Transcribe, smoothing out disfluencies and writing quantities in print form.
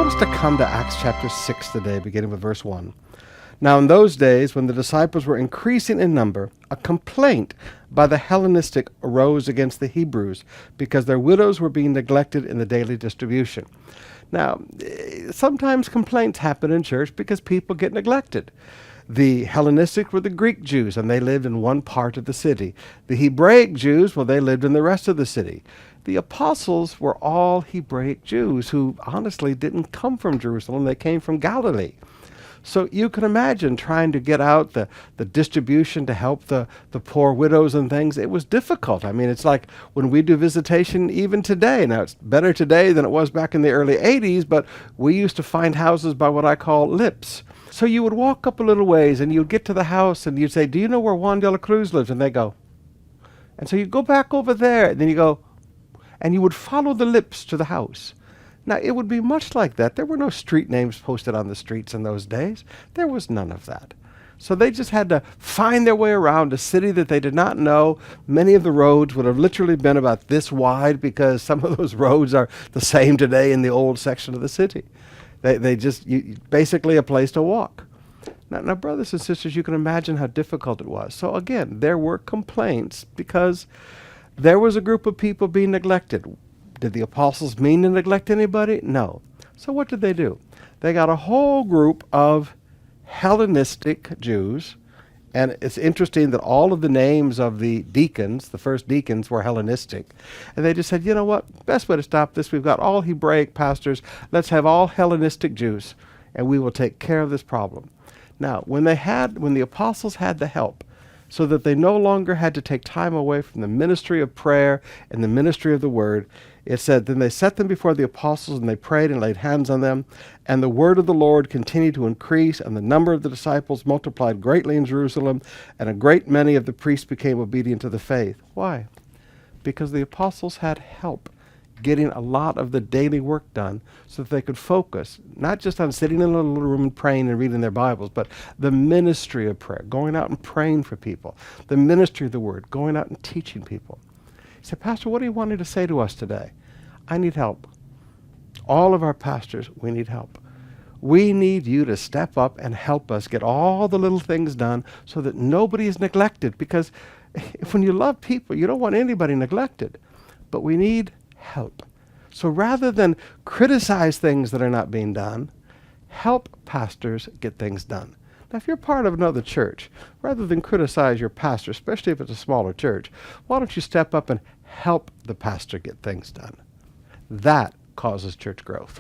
want us to come to Acts chapter 6 today, beginning with verse 1. Now in those days, when the disciples were increasing in number, a complaint by the Hellenistic arose against the Hebrews because their widows were being neglected in the daily distribution. Now, sometimes complaints happen in church because people get neglected. The Hellenistic were the Greek Jews, and they lived in one part of the city. The Hebraic Jews, well, they lived in the rest of the city. The apostles were all Hebraic Jews who honestly didn't come from Jerusalem. They came from Galilee. So you can imagine trying to get out the distribution to help the poor widows and things. It was difficult. I mean, it's like when we do visitation even today. Now, it's better today than it was back in the early 80s, but we used to find houses by what I call lips. So you would walk up a little ways and you'd get to the house and you'd say, "Do you know where Juan de la Cruz lives?" And they go. And so you go back over there and then you go, and you would follow the lips to the house. Now, it would be much like that. There were no street names posted on the streets in those days. There was none of that. So they just had to find their way around a city that they did not know. Many of the roads would have literally been about this wide because some of those roads are the same today in the old section of the city. They just, basically a place to walk. Now, brothers and sisters, you can imagine how difficult it was. So again, there were complaints because there was a group of people being neglected. Did the apostles mean to neglect anybody? No. So what did they do? They got a whole group of Hellenistic Jews, and it's interesting that all of the names of the deacons, the first deacons, were Hellenistic. And they just said, you know what, best way to stop this, we've got all Hebraic pastors, let's have all Hellenistic Jews, and we will take care of this problem. Now, when the apostles had the help, so that they no longer had to take time away from the ministry of prayer and the ministry of the word, it said, then they set them before the apostles, and they prayed and laid hands on them. And the word of the Lord continued to increase, and the number of the disciples multiplied greatly in Jerusalem, and a great many of the priests became obedient to the faith. Why? Because the apostles had help getting a lot of the daily work done so that they could focus, not just on sitting in a little room and praying and reading their Bibles, but the ministry of prayer, going out and praying for people, the ministry of the word, going out and teaching people. You say, "Pastor, what are you wanting to say to us today?" I need help. All of our pastors, we need help. We need you to step up and help us get all the little things done so that nobody is neglected, because when you love people, you don't want anybody neglected. But we need help. So rather than criticize things that are not being done, help pastors get things done. Now, if you're part of another church, rather than criticize your pastor, especially if it's a smaller church, why don't you step up and help the pastor get things done? That causes church growth.